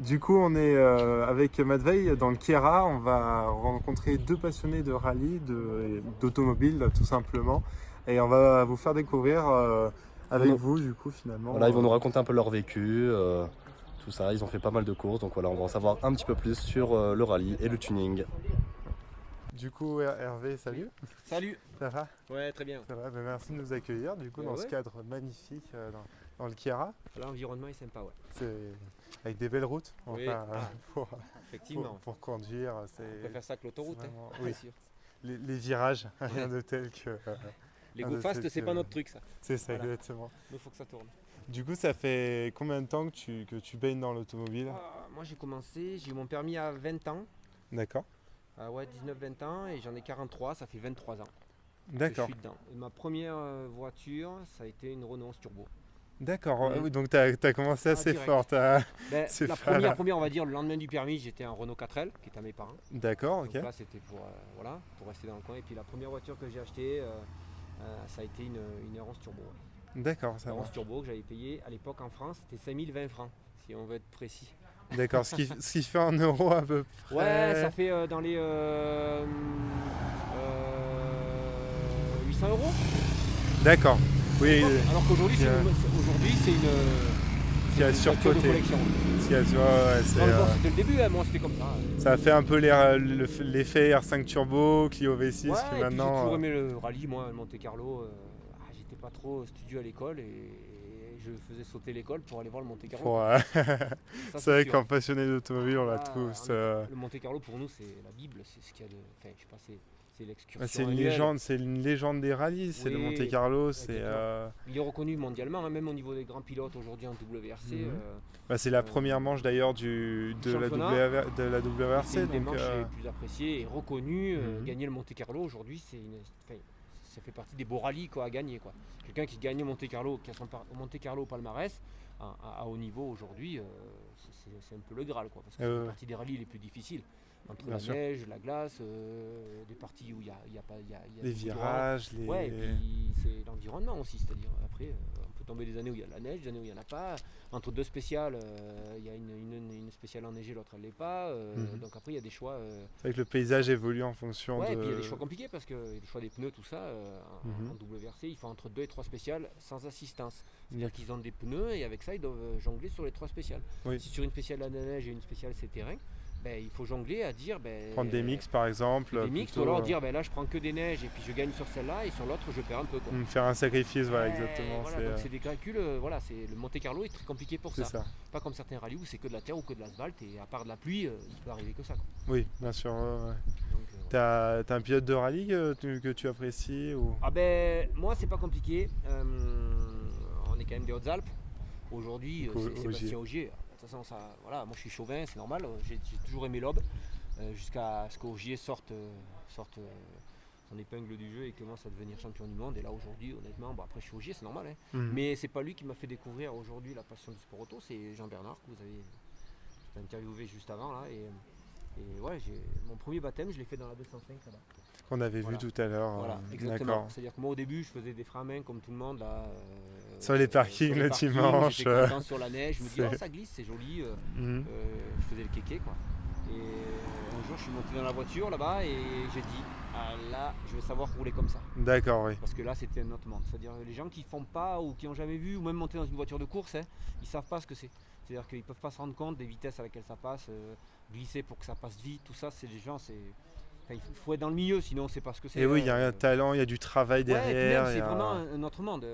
Du coup, on est avec Matvei dans le Kiera. On va rencontrer deux passionnés de rallye, d'automobile tout simplement. Et on va vous faire découvrir avec vous, du coup, finalement. Voilà, ils vont nous raconter un peu leur vécu, tout ça. Ils ont fait pas mal de courses, donc voilà, on va en savoir un petit peu plus sur le rallye et le tuning. Du coup, Hervé, salut. Salut. Ça va? Ouais, très bien. Ça va, ben merci de nous accueillir du coup dans ce cadre magnifique dans le Kiera. L'environnement est sympa, ouais. C'est avec des belles routes Oui. Effectivement. pour conduire. On peut faire ça que l'autoroute, vraiment, hein, oui. sûr. Les virages, rien de tel que. Les go fast, c'est pas notre truc, ça. C'est ça, Voilà. exactement. Il faut que ça tourne. Du coup, ça fait combien de temps que tu baignes dans l'automobile? Moi, j'ai eu mon permis à 20 ans. D'accord. Ouais, 19-20 ans, et j'en ai 43, ça fait 23 ans. D'accord. Que je suis dedans. Et ma première voiture, ça a été une Renault 11 Turbo. D'accord. Mhm. Oui, donc tu as commencé assez direct. fort. C'est La pas- première, on va dire, le lendemain du permis, j'étais en Renault 4L, qui était à mes parents. D'accord, ok. Donc là, c'était pour rester dans le coin. Et puis la première voiture que j'ai achetée, ça a été une R11 Turbo. D'accord, ça La va. 11 Turbo que j'avais payé à l'époque en France, c'était 5020 francs, si on veut être précis. D'accord, ce qui fait en euros à peu près. Ouais, ça fait dans les 800 euros. D'accord. Oui, Alors qu'aujourd'hui, il y a- c'est une qui a voiture de surcoté. collection. C'est, Non, mais bon, c'était le début, hein, moi c'était comme ça. ça a fait un peu l'effet R5 Turbo, Clio V6 Ouais, qui et puis j'ai maintenant. toujours aimé le rallye, moi, le Monte Carlo. J'étais pas trop studieux à l'école et je faisais sauter l'école pour aller voir le Monte Carlo. Ça, C'est vrai sûr. qu'en passionné d'automobile, on l'a Ah, tous. Le Monte Carlo pour nous c'est la Bible, c'est ce qu'il y a de. Enfin, je sais pas, c'est l'excursion. C'est une annuelle. légende, des rallyes, c'est le Oui, Monte Carlo, exactement. Il est reconnu mondialement, hein, même au niveau des grands pilotes aujourd'hui en WRC. c'est la première manche d'ailleurs de la WRC. C'est une des Donc, manches les plus appréciées et reconnues. Mhm. Gagner le Monte Carlo aujourd'hui, ça fait partie des beaux rallyes quoi, à gagner. Quelqu'un qui gagne Monte Carlo, qui a son Monte Carlo au palmarès, à haut niveau aujourd'hui, c'est un peu le Graal. Parce que ça fait partie des rallyes les plus difficiles. Entre Bien la sûr. neige, la glace, des parties où il y a pas. les virages, Ouais, et puis c'est l'environnement aussi, c'est-à-dire après on peut tomber des années où il y a de la neige, des années où il n'y en a pas. Entre deux spéciales, il y a une spéciale enneigée, l'autre elle l'est pas. Donc après il y a des choix. C'est vrai que le paysage évolue en fonction Ouais, de. et puis il y a des choix compliqués parce que les choix des pneus, tout ça, en WRC, il faut entre 2 et 3 spéciales sans assistance. C'est-à-dire qu'ils ont des pneus et avec ça ils doivent jongler sur les 3 spéciales. Oui. Si sur une spéciale la neige et une spéciale c'est terrain, il faut jongler à dire Prendre des mix par exemple. des mix, ou alors dire là je prends que des neiges et puis je gagne sur celle-là et sur l'autre je perds un peu. Faire un sacrifice, voilà, exactement. Voilà, donc c'est des calculs, c'est le Monte Carlo est très compliqué pour c'est ça. ça. Pas comme certains rallyes où c'est que de la terre ou que de l'asphalte et à part de la pluie, il peut arriver que ça. Oui, bien sûr. Ouais. Donc, T'as un pilote de rallye que tu apprécies ou... moi c'est pas compliqué. On est quand même des Hautes-Alpes. Aujourd'hui, c'est Sébastien Ogier. De toute façon, moi je suis chauvin, c'est normal. J'ai toujours aimé l'aube. Jusqu'à ce qu'Ogier sorte son épingle du jeu et commence à devenir champion du monde. Et là aujourd'hui, honnêtement, après je suis Ogier, c'est normal. Mais c'est pas lui qui m'a fait découvrir aujourd'hui la passion du sport auto, c'est Jean Bernard que vous avez interviewé juste avant là. Et ouais, mon premier baptême, je l'ai fait dans la 205 là-bas. Qu'on avait vu tout à l'heure. Voilà, exactement. D'accord. C'est-à-dire que moi au début, je faisais des freins à main comme tout tout le monde là. Sur les parkings le dimanche. J'étais content sur la neige, je me dis ça glisse, c'est joli. Mhm. Je faisais le kéké quoi. Et un jour je suis monté dans la voiture là-bas et j'ai dit là je veux savoir rouler comme ça. D'accord, oui. Parce que là c'était un autre monde. C'est-à-dire les gens qui font pas ou qui n'ont jamais vu ou même monté dans une voiture de course, ils savent pas ce que c'est. C'est-à-dire qu'ils peuvent pas se rendre compte des vitesses à laquelle ça passe, glisser pour que ça passe vite, tout ça, c'est des gens, il faut être dans le milieu, sinon on sait pas ce que c'est. Et oui, il y a un talent, il y a du travail derrière. C'est vraiment un autre monde.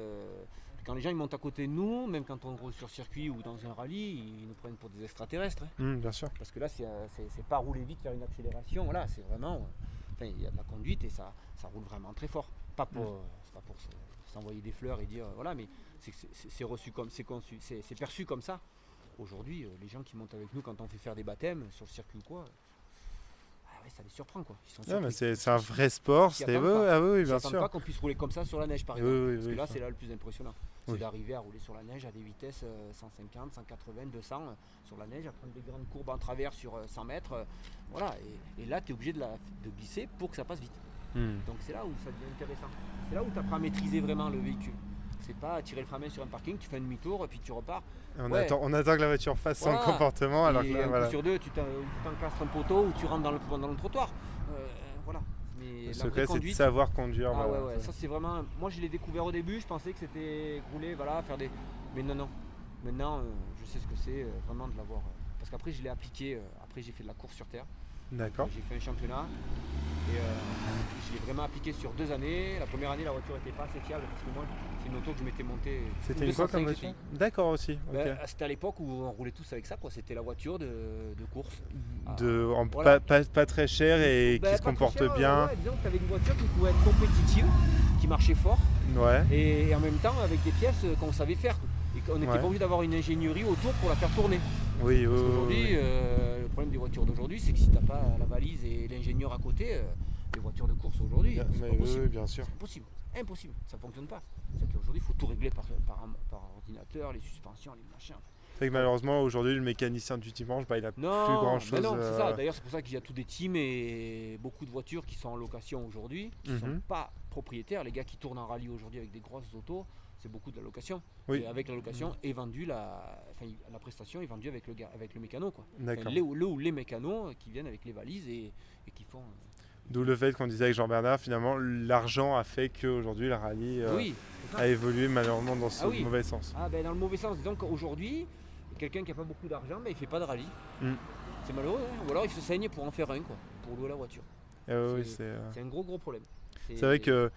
Quand les gens ils montent à côté de nous, même quand on roule sur circuit ou dans un rallye, ils nous prennent pour des extraterrestres. Bien sûr. Parce que là, c'est pas rouler vite, faire une accélération. Voilà, c'est vraiment. Il y a de la conduite et ça roule vraiment très fort. C'est pas pour s'envoyer des fleurs et dire voilà, mais c'est reçu comme c'est conçu, c'est perçu comme ça. Aujourd'hui, les gens qui montent avec nous quand on fait faire des baptêmes sur le circuit ou quoi. Ça les surprend quoi. Ils sont mais c'est un vrai sport, c'est oui, bien sûr. Pas qu'on puisse rouler comme ça sur la neige par exemple. Oui, parce que là ça. c'est là le plus impressionnant. C'est Oui. d'arriver à rouler sur la neige à des vitesses 150, 180, 200 sur la neige, à prendre des grandes courbes en travers sur 100 mètres. Voilà, et là tu es obligé de glisser pour que ça passe vite. Donc c'est là où ça devient intéressant. C'est là où tu apprends à maîtriser vraiment le véhicule. C'est pas tirer le frein à main sur un parking, tu fais un demi-tour et puis tu repars. On attend que la voiture fasse son comportement. Alors et que là, un voilà. coup sur deux, tu t'encastres un poteau ou tu rentres dans le trottoir. Voilà. Mais Le la secret, vraie c'est de conduite, savoir conduire. ah voilà. ouais, ça c'est vraiment. Moi je l'ai découvert au début, je pensais que c'était rouler, voilà, faire des. Mais non. Maintenant, je sais ce que c'est vraiment de l'avoir. Parce qu'après je l'ai appliqué, après j'ai fait de la course sur terre. D'accord. J'ai fait un championnat et je l'ai vraiment appliqué sur 2 années. La première année, la voiture n'était pas assez fiable parce que moi, c'est une auto que je m'étais montée. C'était une quoi comme voiture? D'accord aussi. Ben, c'était à l'époque où on roulait tous avec ça, quoi. C'était la voiture de course. Voilà. Pas très cher et qui se comporte bien. Ouais, disons que tu avais une voiture qui pouvait être compétitive, qui marchait fort Ouais. et en même temps avec des pièces qu'on savait faire. Et qu'on n'était pas obligé d'avoir une ingénierie autour pour la faire tourner. Oui, Parce qu'aujourd'hui, le problème des voitures d'aujourd'hui, c'est que si tu n'as pas la valise et l'ingénieur à côté, les voitures de course aujourd'hui, c'est pas possible. Bien sûr. C'est impossible. Impossible. Ça ne fonctionne pas. C'est qu'aujourd'hui, il faut tout régler par ordinateur, les suspensions, les machins. C'est que malheureusement, aujourd'hui, le mécanicien du dimanche, il n'a plus grand-chose. Non, c'est ça. D'ailleurs, c'est pour ça qu'il y a tous des teams et beaucoup de voitures qui sont en location aujourd'hui, qui ne sont pas propriétaires. Les gars qui tournent en rallye aujourd'hui avec des grosses autos, c'est beaucoup de la location. Oui. Et avec la location est vendue la prestation est vendue avec le mécano, quoi. D'accord. Les mécanos qui viennent avec les valises et qui font. D'où le fait qu'on disait avec Jean-Bernard, finalement, l'argent a fait qu'aujourd'hui, la rallye a évolué malheureusement dans ce mauvais sens. Dans le mauvais sens. Disons qu'aujourd'hui, quelqu'un qui n'a pas beaucoup d'argent, il ne fait pas de rallye. C'est malheureux, hein. Ou alors il se saigne pour en faire un, quoi, pour louer la voiture. C'est un gros problème. C'est vrai que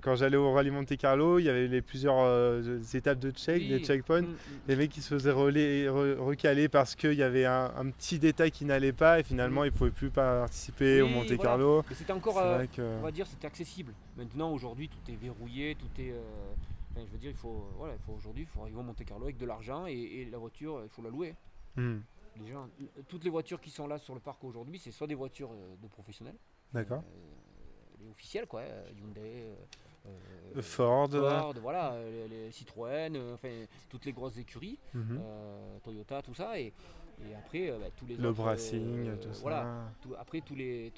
quand j'allais au rallye Monte Carlo, il y avait plusieurs étapes de des checkpoints. Les mecs qui se faisaient recaler parce qu'il y avait un petit détail qui n'allait pas et finalement ils ne pouvaient plus participer au Monte Carlo. Et c'était encore, on va dire, c'était accessible. Maintenant, aujourd'hui, tout est verrouillé, tout est. Je veux dire, il faut arriver au Monte Carlo avec de l'argent et la voiture, il faut la louer. Toutes les voitures qui sont là sur le parc aujourd'hui, c'est soit des voitures de professionnels. D'accord. Les officiels, quoi, Hyundai, Ford, voilà, les Citroën, toutes les grosses écuries, Toyota, tout ça, et après tous les le autres, Bracing, tout ça. Voilà, après tous les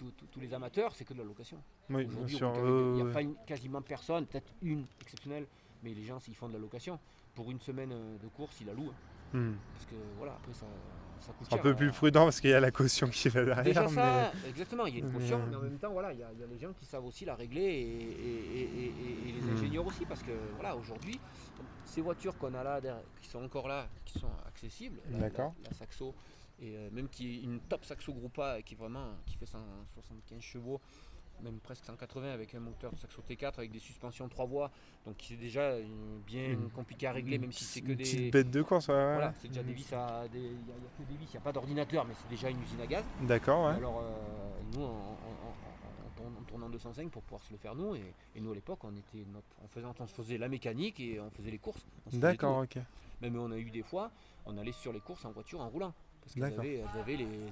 amateurs, c'est que de la location. Oui, bien sûr. Il n'y a pas quasiment personne, peut-être une exceptionnelle, mais les gens, s'ils font de la location, pour une semaine de course, ils la louent. Parce que voilà, après ça coûte cher. Un peu plus prudent parce qu'il y a la caution qui va derrière. Déjà ça, exactement, il y a une caution, mais en même temps, voilà, il y a les gens qui savent aussi la régler et les ingénieurs aussi, parce que voilà, aujourd'hui, ces voitures qu'on a là, qui sont encore là, qui sont accessibles, la Saxo, et même qui est une top Saxo Gruppa qui fait 175 chevaux, même presque 180 avec un moteur de Saxo T4 avec des suspensions 3 voies, donc c'est déjà bien compliqué à régler, même si c'est que des petites bêtes de course. Voilà, c'est déjà des vis, il n'y a que des vis, il n'y a pas d'ordinateur, mais c'est déjà une usine à gaz. D'accord, ouais. Alors nous on tourne en 205 pour pouvoir se le faire nous, et nous à l'époque on faisait la mécanique et on faisait les courses. D'accord, ok. Même on a eu des fois, on allait sur les courses en voiture en roulant. Parce qu'elles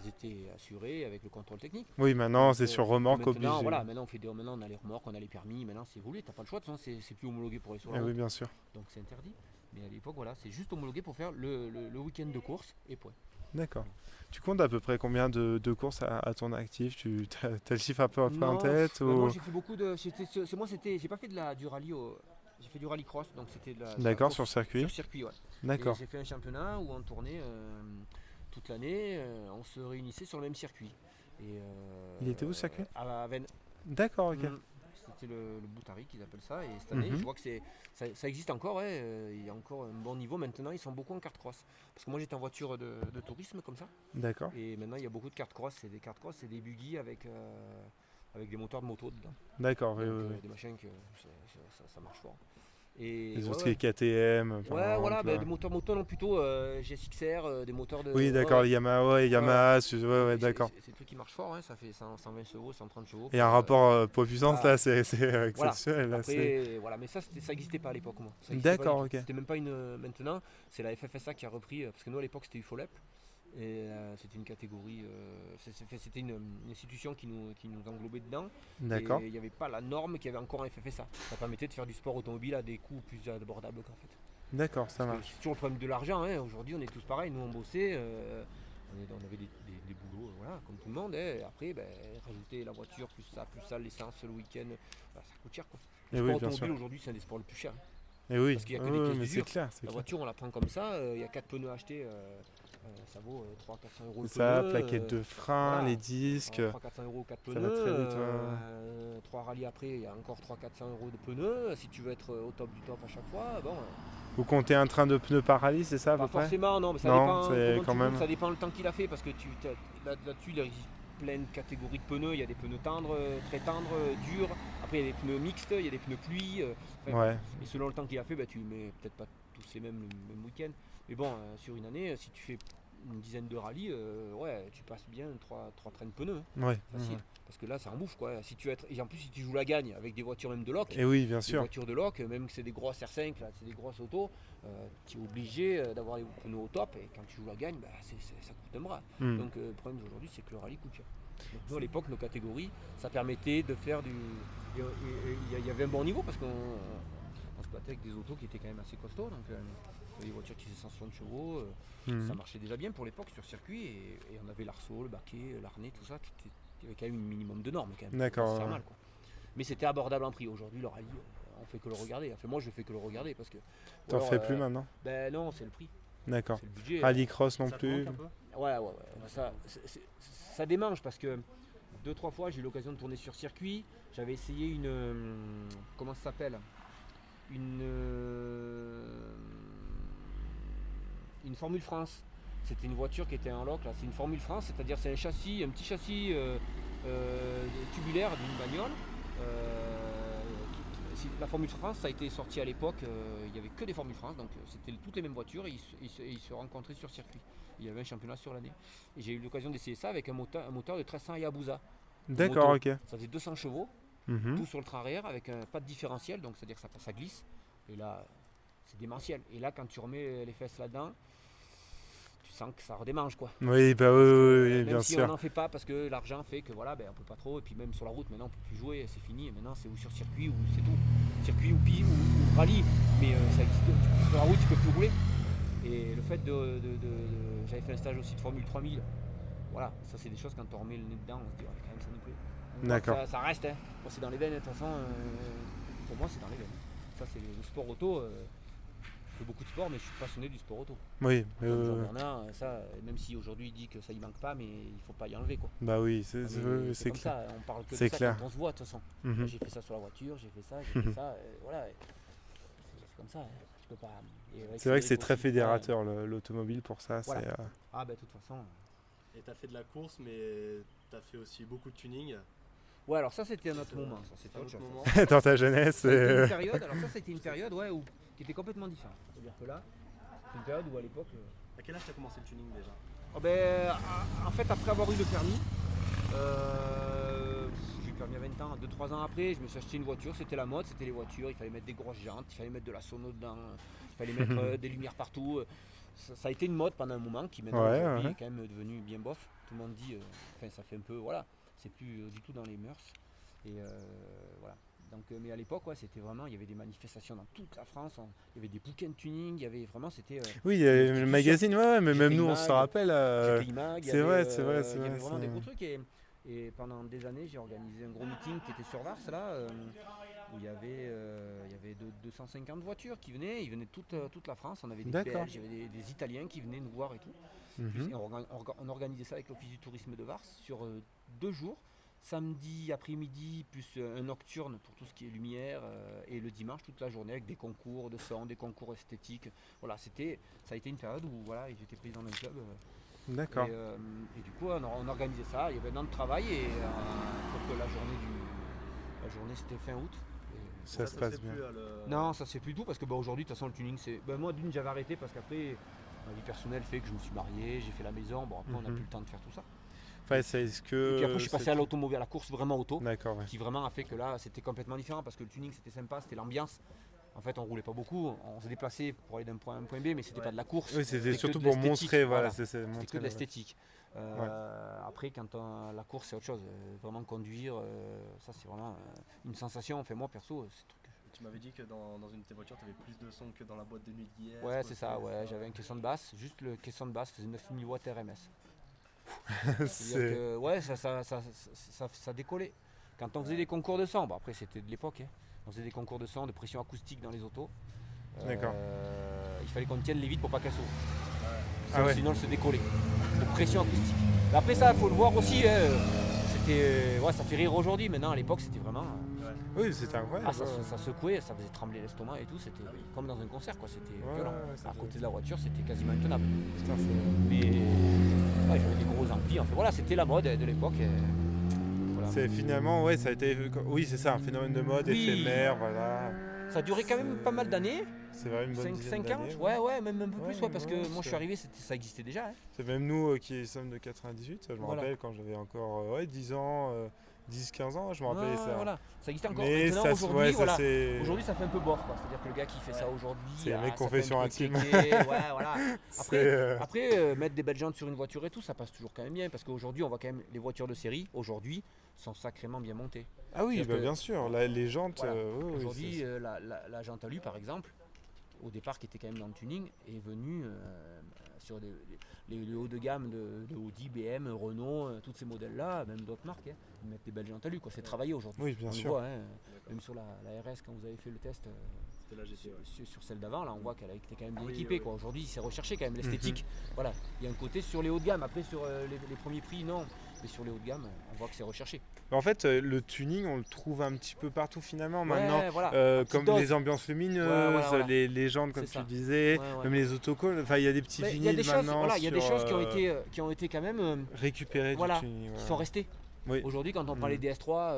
étaient assurées avec le contrôle technique. Oui, maintenant c'est sur remorque obligé. Voilà, maintenant on a les remorques, on a les permis, maintenant c'est voulu, t'as pas le choix, de toute façon c'est plus homologué pour aller sur la route. Oui, bien sûr. Donc c'est interdit. Mais à l'époque, voilà, c'est juste homologué pour faire le week-end de course et point. D'accord. Tu comptes à peu près combien de courses à ton actif? Tu as le chiffre un peu en tête Moi j'ai fait beaucoup de. J'ai pas fait du rallye. J'ai fait du rallycross, donc c'était de la. D'accord, sur circuit. Sur circuit, ouais. D'accord. J'ai fait un championnat où on tournait toute l'année, on se réunissait sur le même circuit. Il était où ce circuit? À Vennes. D'accord, ok. C'était le Boutari qu'ils appellent ça, et cette année je vois que ça existe encore, il y a encore un bon niveau. Maintenant ils sont beaucoup en kart cross, parce que moi j'étais en voiture de tourisme comme ça. D'accord. Et maintenant il y a beaucoup de kart cross, c'est des kart cross, c'est des buggy avec des moteurs de moto dedans. D'accord, oui. Des machins que ça marche fort. Et les autres qui KTM. Voilà, des moteurs moto, non, plutôt GSXR, des moteurs de. Oui, d'accord, Yamaha, d'accord. C'est des trucs qui marchent fort, hein, ça fait 120 chevaux, 130 chevaux. Et un rapport poids-puissance là, c'est exceptionnel. Voilà. Après, voilà, mais ça n'existait pas à l'époque. D'accord, ok. C'était même pas une. Maintenant, c'est la FFSA qui a repris, parce que nous à l'époque c'était UFOLEP. Et c'était une catégorie, c'était une institution qui nous englobait dedans. D'accord. Et il n'y avait pas la norme qui avait encore un FFSA. Ça permettait de faire du sport automobile à des coûts plus abordables qu'en fait. D'accord, ça marche. C'est toujours le problème de l'argent. Hein. Aujourd'hui, on est tous pareils. Nous, on bossait, on avait des boulots, voilà, comme tout le monde. Et après, rajouter la voiture, plus ça, l'essence, le week-end, ça coûte cher, quoi. Le sport automobile aujourd'hui, c'est un des sports les plus chers. Et oui, Parce qu'il y a que des pièces mais c'est d'usure. clair. La voiture, on la prend comme ça, il y a 4 pneus achetés, ça vaut 300-400 euros le C'est ça, pneu. plaquettes de frein, voilà. les disques. 300-400 euros 4 Ça pneus. va très vite, ouais. 3 rallyes après, il y a encore 300-400 euros de pneus. Si tu veux être au top du top à chaque fois, bon. Vous comptez un train de pneus par rallye, c'est ça à Pas peu près? forcément, non, mais ça Non, dépend. c'est Comment quand tu roules, même. ça dépend le temps qu'il a fait parce que là-dessus, il existe plein de catégories de pneus. Il y a des pneus tendres, très tendres, durs. Après, il y a des pneus mixtes, il y a des pneus pluie. Ouais. Et selon le temps qu'il a fait, tu mets peut-être pas tous les mêmes le même week-end. Mais bon, sur une année, si tu fais une dizaine de rallyes, ouais, tu passes bien 3 trains de pneus. Ouais. Facile. Parce que là, ça en bouffe quoi. Si tu et en plus, si tu joues la gagne avec des voitures même de loc, Et oui, bien des sûr. voitures de loc, même que c'est des grosses R5, là, c'est des grosses autos, tu es obligé d'avoir les pneus au top. Et quand tu joues la gagne, ça coûte un bras. Hmm. Donc le problème aujourd'hui, c'est que le rallye coûte cher. Donc, nous, à l'époque, nos catégories, ça permettait de faire du. Il y avait un bon niveau parce qu'on se battait avec des autos qui étaient quand même assez costauds. Donc des voitures qui faisaient 160 chevaux, Hmm. ça marchait déjà bien pour l'époque sur circuit. Et on avait l'arceau, le baquet, l'arnais, tout ça. Il y avait quand même un minimum de normes. Quand même. D'accord, Ça se fait ouais. mal, quoi. Mais c'était abordable en prix. Aujourd'hui, le rallye, on fait que le regarder. Enfin, moi, je fais que le regarder parce que. T'en fais plus maintenant? Ben non, c'est le prix. D'accord. C'est le budget. Rallycross non Ça te plus? manque un peu? Ouais. Ça démange parce que 2-3 fois j'ai eu l'occasion de tourner sur circuit. J'avais essayé une. Comment ça s'appelle? Une Formule France. C'était une voiture qui était en loc là. C'est une Formule France, c'est-à-dire c'est un petit châssis tubulaire d'une bagnole. La Formule France, ça a été sorti à l'époque, il n'y avait que des Formules France, donc c'était toutes les mêmes voitures et ils se rencontraient sur circuit. Il y avait un championnat sur l'année. Et j'ai eu l'occasion d'essayer ça avec un moteur de 1300 Hayabusa. D'accord, moto. ok. Ça faisait 200 chevaux, Mhm. tout sur le train arrière avec pas de différentiel, donc c'est-à-dire que ça glisse. Et là, c'est démentiel. Et là, quand tu remets les fesses là-dedans, tu sens que ça redémange quoi. Oui, bah oui, Même bien si on sûr. n'en fait pas parce que l'argent fait que voilà, on peut pas trop. Et puis même sur la route, maintenant on peut plus jouer, c'est fini. Maintenant c'est ou sur circuit ou c'est tout. Circuit ou rallye. Mais ça existe. Sur la route, tu peux plus rouler. Et le fait j'avais fait un stage aussi de Formule 3000. Voilà, ça c'est des choses quand on remet le nez dedans, on se dit ouais, quand même ça nous plaît. Donc, D'accord. ça reste, hein. Moi, c'est dans les veines, de toute façon. Pour moi c'est dans les veines. Ça c'est le sport auto. Je fais beaucoup de sport, mais je suis passionné du sport auto. Oui, Comme Jean-Bernard, ça, même si aujourd'hui il dit que ça y manque pas, mais il faut pas y enlever quoi. bah oui, Mais c'est comme clair. ça, on parle que de C'est ça clair. quand on se voit de toute façon. Mhm. Moi, j'ai fait ça sur la voiture, j'ai fait ça, j'ai fait ça, voilà. C'est comme ça, hein. Tu peux pas. C'est vrai que c'est Cédric très aussi, fédérateur l'automobile pour ça. Voilà. C'est, Ah bah de toute façon. Et t'as fait de la course, mais t'as fait aussi beaucoup de tuning. Ouais, alors ça c'était un autre C'est moment, ça c'était un autre autre chose. moment. Dans ta jeunesse. Ça a été une période, alors ça c'était une période qui était complètement différente. C'est-à-dire que là, c'est une période où à l'époque. À quel âge t'as commencé le tuning déjà? En fait, après avoir eu le permis, j'ai eu le permis à 20 ans, 2-3 ans après, je me suis acheté une voiture, c'était la mode, c'était les voitures, il fallait mettre des grosses jantes, il fallait mettre de la sono dedans, il fallait mettre des lumières partout. Ça a été une mode pendant un moment qui maintenant Ouais, aujourd'hui ouais. est quand même devenu bien bof. Tout le monde dit, ça fait un peu, voilà, c'est plus du tout dans les mœurs. Et voilà. Donc, mais à l'époque, c'était vraiment, il y avait des manifestations dans toute la France, il y avait des bouquins de tuning, il y avait vraiment, c'était. Oui, il y a le institution. magazine, ouais, mais même GTI nous on Mag, se rappelle. GTI Mag, il y c'est avait, vrai, c'est vrai, il c'est y avait vrai, vraiment c'est- des gros trucs et pendant des années j'ai organisé un gros meeting qui était sur Vars là où il y avait 250 voitures qui venaient, ils venaient de toute la France, on avait des D'accord. Belges, il y avait des Italiens qui venaient nous voir et tout. Mhm. Et on organisait ça avec l'office du tourisme de Vars sur 2 jours, samedi après-midi plus un nocturne pour tout ce qui est lumière et le dimanche toute la journée avec des concours de son, des concours esthétiques. Voilà, ça a été une période où voilà, j'étais président d'un club. D'accord. Et du coup, on organisait ça. Il y avait un an de travail et pour que la journée c'était fin août. Et Ça se passe bien. non, ça se fait plus du tout parce que aujourd'hui, de toute façon, le tuning, c'est. Moi, d'une, j'avais arrêté parce qu'après, ma vie personnelle fait que je me suis marié, j'ai fait la maison. Bon, après, on n'a Mhm. plus le temps de faire tout ça. Enfin, est-ce Et que. puis après, je suis passé à l'automobile, à la course vraiment auto, D'accord, ouais. qui vraiment a fait que là, c'était complètement différent parce que le tuning, c'était sympa, c'était l'ambiance. En fait, on roulait pas beaucoup, on se déplaçait pour aller d'un point à un point B, mais c'était pas de la course. Oui, c'était que surtout de pour l'esthétique, montrer, voilà, voilà. c'est C'était montrer que de l'esthétique. Après, quand la course, c'est autre chose. Vraiment conduire, ça, c'est vraiment une sensation. Enfin, moi, perso, c'est truc. Tu m'avais dit que dans une de tes voitures, t'avais plus de son que dans la boîte de nuit d'hier. Ouais, c'est ça, ouais. J'avais un caisson de basse, juste le caisson de basse faisait 9000 watts RMS. C'est-à-dire C'est- que, ouais, ça décollait. Quand on faisait des concours de son, bon, après c'était de l'époque, hein, on faisait des concours de son, de pression acoustique dans les autos. D'accord. Il fallait qu'on tienne les vitres pour pas qu'elles s'ouvrent. Ah ouais. Sinon, elles se décollaient. De pression acoustique. Mais après ça, il faut le voir aussi. Ça fait rire aujourd'hui. Maintenant, à l'époque, c'était vraiment. Oui, c'était incroyable. Ça secouait, ça faisait trembler l'estomac et tout. C'était comme dans un concert, quoi. C'était violent. À côté de la voiture, c'était quasiment intenable. Putain, Mais j'avais des gros amplis. Enfin voilà, c'était la mode de l'époque. Voilà. c'est finalement, ça a été. Oui, c'est ça, un phénomène de mode éphémère, voilà. Ça a duré quand même pas mal d'années. C'est vrai, une bonne dizaine 5 ans. d'années. Ouais, même un peu plus, parce que moi je c'est- suis arrivé, ça existait déjà. Hein. C'est même nous qui sommes de 98, je me Voilà. rappelle quand j'avais encore 10 ans, 10-15 ans, je me rappelais ça. Voilà. Ça existe encore. Mais Maintenant, ça, aujourd'hui, ça c'est. aujourd'hui, ça fait un peu bof. C'est-à-dire que le gars qui fait ça aujourd'hui. C'est les mecs ça fait confession un peu intime. cliquer, voilà. C'est, Après, mettre des belles jantes sur une voiture et tout, ça passe toujours quand même bien. Parce qu'aujourd'hui, on voit quand même les voitures de série, aujourd'hui, sont sacrément bien montées. Ah oui, C'est-à-dire que- bien sûr, les jantes. Voilà. Oui, Aujourd'hui, la jante alu, par exemple, au départ, qui était quand même dans le tuning, est venue sur les hauts de gamme de Audi, BM, Renault, tous ces modèles-là, même d'autres marques, ils mettent des belles jantes alu. C'est travaillé aujourd'hui. Oui, bien On le sûr. voit, même sur la RS, quand vous avez fait le test sur celle d'avant, là, on voit qu'elle a été quand même bien équipée. Quoi. Aujourd'hui, c'est recherché quand même l'esthétique. Voilà, il y a un côté sur les hauts de gamme. Après, sur les premiers prix, non. Mais sur les hauts de gamme, on voit que c'est recherché. En fait, le tuning, on le trouve un petit peu partout finalement. Maintenant, voilà. comme dose. les ambiances lumineuses, voilà. les jantes, comme C'est tu ça. disais, Ouais. même les autocolles. Enfin, il y a des petits Mais vinyles il y a des choses, maintenant. il y a des sur, choses qui ont été quand même récupérées voilà, du tuning. qui sont restées. Oui. Aujourd'hui, quand on parle des DS3,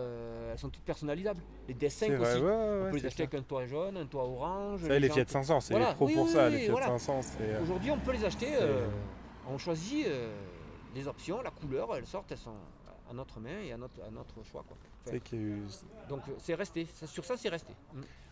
elles sont toutes personnalisables. Les DS5 C'est aussi. vrai, On peut les c'est acheter avec un toit jaune, un toit orange. ça, les gens- Fiat 500, c'est Voilà. les pros Oui, pour oui, ça. oui, Les Fiat voilà. 500, c'est. Aujourd'hui, on peut les acheter. c'est- On choisit les options, la couleur, elles sortent, elles sont à notre main et à notre choix. Quoi. Enfin, c'est qu'il y a eu- donc c'est resté. Sur ça, c'est resté.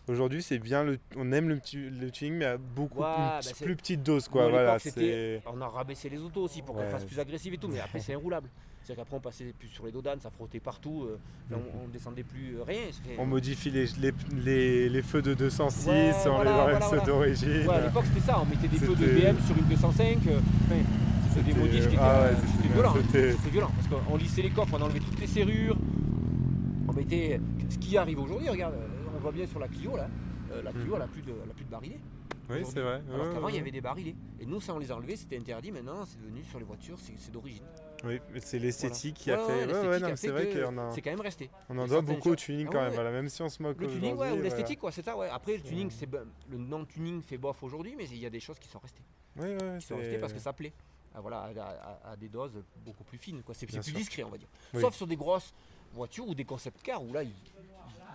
Aujourd'hui, c'est bien, on aime le tuning, mais à beaucoup Ouais, plus, c'est- plus petite dose. Nous, Quoi. à Voilà, l'époque, on a rabaissé les autos aussi pour qu'elles Ouais. fassent plus agressives et tout, mais après c'est inroulable. C'est-à-dire qu'après on passait plus sur les dodanes, ça frottait partout, on descendait plus rien. On modifie les feux de 206, Ouais, on voilà, les enlève voilà, ceux voilà. d'origine. Ouais, à l'époque c'était ça, on mettait des feux de C'était- BM sur une 205, c'était des modifs qui étaient, ah ouais, c'était violent. c'était- C'était violent parce qu'on lissait les coffres, on enlevait toutes les serrures, on mettait. Ce qui arrive aujourd'hui, regarde, on voit bien sur la Clio là, la Clio elle a plus de barillet. Oui, c'est vrai. Alors Ouais, qu'avant ouais, il y avait des barillets. Et nous ça on les a enlevés, c'était interdit, maintenant c'est devenu sur les voitures, c'est d'origine. Oui, mais c'est l'esthétique qui Voilà. a fait. Ouais, l'esthétique non, a c'est fait vrai que qu'on a. c'est quand même resté. On en Et doit certaines beaucoup au choses- tuning Ah quand ouais, même, voilà, même si on se moque Le tuning, aujourd'hui. ou l'esthétique, c'est ça, ouais. Après, le tuning, le non-tuning fait bof aujourd'hui, mais il y a des choses qui sont restées. Ouais, Qui sont restées parce que ça plaît. Voilà, à des doses beaucoup plus fines, quoi. C'est Bien plus sûr. discret, on va dire. Oui. Sauf sur des grosses voitures ou des concept cars où là, ils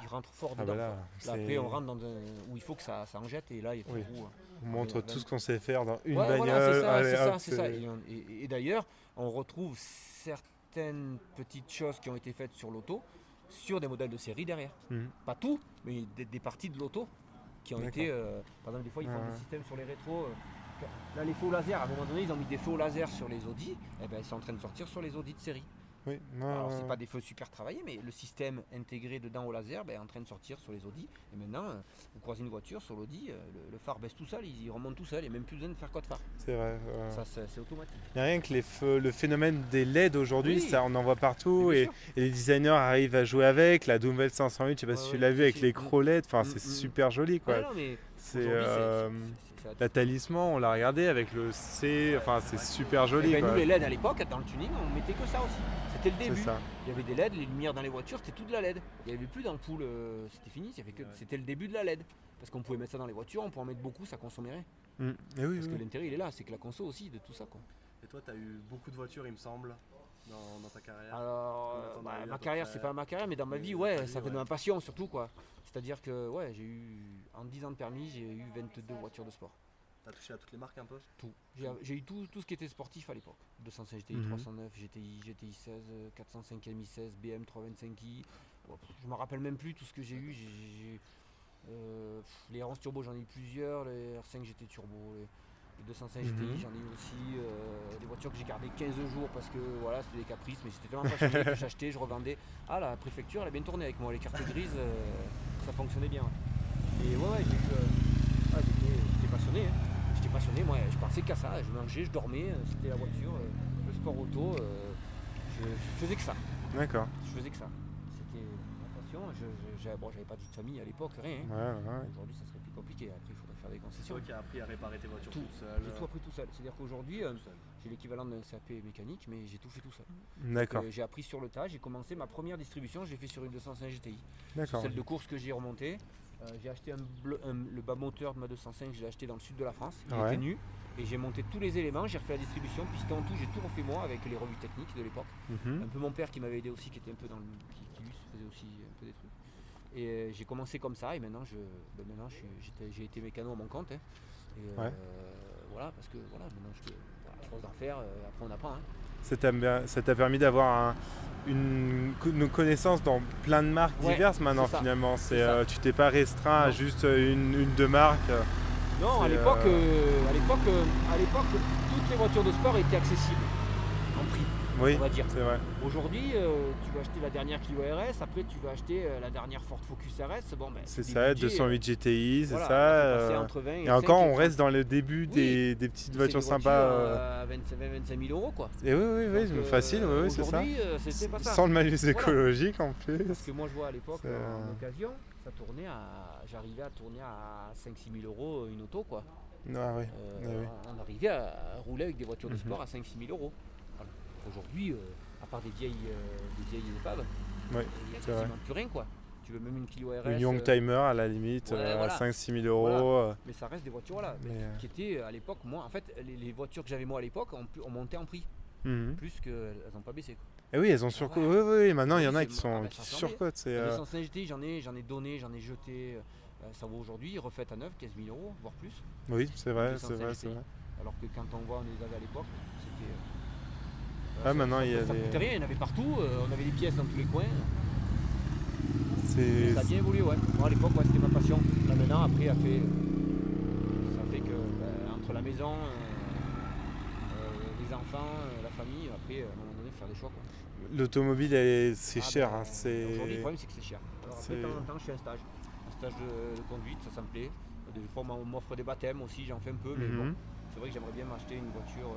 rentrent fort Ah dedans. bah là, quoi. Là, c'est- après, on rentre dans un où il faut que ça en jette et là, il y a tout Oui. le coup, on montre Ouais, tout ce qu'on sait faire dans une Ouais, bagnole. voilà, c'est ça, allez, c'est ça, hop, c'est ça. Et d'ailleurs, on retrouve certaines petites choses qui ont été faites sur l'auto sur des modèles de série derrière. Mhm. Pas tout, mais des parties de l'auto qui ont D'accord. été. Par exemple, des fois, ils font Ouais. des systèmes sur les rétros. Là, les feux au laser, à un moment donné, ils ont mis des feux au laser sur les Audi. Et ben, ils sont en train de sortir sur les Audi de série. Oui, ouais, Alors, ouais, c'est ouais. pas des feux super travaillés, mais le système intégré dedans au laser est en train de sortir sur les Audi. Et maintenant, vous croisez une voiture sur l'Audi, le phare baisse tout seul, il remonte tout seul, il n'y a même plus besoin de faire code phare. C'est vrai. Ouais. Ça, c'est automatique. Il n'y a rien que le phénomène des LED aujourd'hui, Oui. ça on en voit partout Mais bien et, sûr. et les designers arrivent à jouer avec. La Doomwell 508, je sais pas si Ouais, tu ouais, l'as vu avec si. les crocs LED, enfin c'est Mm. super joli quoi. Ouais, non, mais C'est aujourd'hui, la talisman, on l'a regardé avec le C, enfin c'est super joli Eh ben, quoi. nous, les LED à l'époque, dans le tuning, on mettait que ça aussi. C'était le C'est début. ça. Il y avait des LED, les lumières dans les voitures, c'était tout de la LED. Il n'y avait plus d'ampoule, c'était fini, c'était le début de la LED. Parce qu'on pouvait mettre ça dans les voitures, on pouvait en mettre beaucoup, ça consommerait rien. Et oui, Parce oui. que l'intérêt, il est là, c'est que la conso aussi de tout ça. Quoi. Et toi, tu as eu beaucoup de voitures, il me semble, dans ta carrière. Alors, Combien t'en as eu à ma peu carrière, près c'est pas ma carrière, mais dans ma vie, ta ouais, vie, ça fait de ouais. ma passion surtout. Quoi. C'est-à-dire que, ouais, j'ai eu, en 10 ans de permis, j'ai eu 22 voitures de sport. T'as touché à toutes les marques un peu? Tout. J'ai eu tout ce qui était sportif à l'époque. 205 GTI, Mhm. 309, GTI 16, 405 Mi16, BM 325i. Bon, je me rappelle même plus tout ce que j'ai eu. Les R11 turbo, j'en ai eu plusieurs. Les R5 GT turbo, les 205 GTI, Mhm. j'en ai eu aussi. Des voitures que j'ai gardées 15 jours parce que voilà, c'était des caprices. Mais j'étais tellement passionné que j'achetais, je revendais. Ah, la préfecture, elle a bien tourné avec moi. Les cartes grises, ça fonctionnait bien. Ouais. Et ouais, j'ai eu. J'étais passionné. Hein. J'étais passionné, moi, je pensais qu'à ça, je mangeais, je dormais, c'était la voiture, le sport auto, je faisais que ça, D'accord. je faisais que ça. C'était ma passion, j'avais pas de famille à l'époque, rien. Ouais, ouais. Aujourd'hui ça serait plus compliqué, après il faudrait faire des C'est concessions. toi qui as appris à réparer tes voitures Tout. toute seule. J'ai tout appris tout seul. C'est-à-dire qu'aujourd'hui, j'ai l'équivalent d'un CAP mécanique, mais j'ai tout fait tout seul. D'accord. J'ai appris sur le tas. J'ai commencé ma première distribution, je l'ai fait sur une 205 GTI. D'accord. Celle de course que j'ai remontée. J'ai acheté le bas moteur de ma 205, je l'ai acheté dans le sud de la France. Il Ouais. était nu. Et j'ai monté tous les éléments, j'ai refait la distribution, piston, tout, j'ai tout refait moi avec les revues techniques de l'époque. Mhm. Un peu mon père qui m'avait aidé aussi, qui était un peu dans le. qui lui faisait aussi un peu des trucs. Et j'ai commencé comme ça, et maintenant, j'ai été mécano à mon compte. Hein. Et Ouais. voilà, parce que voilà, maintenant, à force d'en faire, après on apprend. Hein. Ça t'a permis d'avoir une connaissance dans plein de marques Ouais, diverses maintenant c'est ça. finalement. C'est ça. Tu t'es pas restreint à Non. juste une deux marques. Non, à C'est, l'époque, toutes les voitures de sport étaient accessibles en prix, Oui, on va dire. c'est vrai. Aujourd'hui, tu vas acheter la dernière Clio RS, après tu vas acheter la dernière Ford Focus RS. Bon, ben, C'est des ça, budgets, 208 GTI, c'est voilà, ça. faut passer entre 20 Et 5 encore, on 30. reste dans le début des petites C'est voitures des sympas. à 25 000 euros quoi. Et oui, Donc, facile, oui, c'est ça. Aujourd'hui, c'était pas ça. Sans le malus écologique en Parce plus. que moi je vois à l'époque, C'est, en occasion, j'arrivais à tourner à 5-6 000 euros une auto quoi. Ah oui. On arrivait à rouler avec des voitures de Mhm. sport à 5-6 000 euros. Voilà. Aujourd'hui, à part des vieilles épaves, Oui, il n'y a c'est vrai. quasiment plus rien quoi. Tu veux même une Clio RS. Une Young Timer à la limite, ouais, à voilà. 5-6 000 euros. Mais ça reste des voitures là, Mais, qui étaient à l'époque, moi en fait, les voitures que j'avais moi à l'époque ont monté en prix, Mhm. plus qu'elles n'ont pas baissé. Quoi. Et oui, elles ont surcoté. Ouais. Oui, maintenant il y en a Oui, qui c'est- ah bah, qui ça surcotent. C'est, La 205 GTI, j'en ai donné, j'en ai jeté. Ça vaut aujourd'hui, refaite à neuf, 15 000 euros, voire plus. Oui, c'est vrai, 205 c'est vrai. GTI. Alors que quand on voit, on les avait à l'époque, c'était. Maintenant, il y a ça des- coûtait rien, il y en avait partout, on avait des pièces dans tous les coins. C'est- Ça a bien évolué, ouais. Moi à l'époque, ouais, c'était ma passion. Là maintenant, après, ça fait que entre la maison, les enfants, la famille, après, à un moment donné, il faut faire des choix. Quoi. L'automobile, c'est Ah, cher. ben, C'est... Aujourd'hui, le problème, c'est que c'est cher. Alors après, c'est- de temps en temps, je fais un stage de conduite, ça me plaît. Des fois, on m'offre des baptêmes aussi, j'en fais un peu, mais bon, Mhm. c'est vrai que j'aimerais bien m'acheter une voiture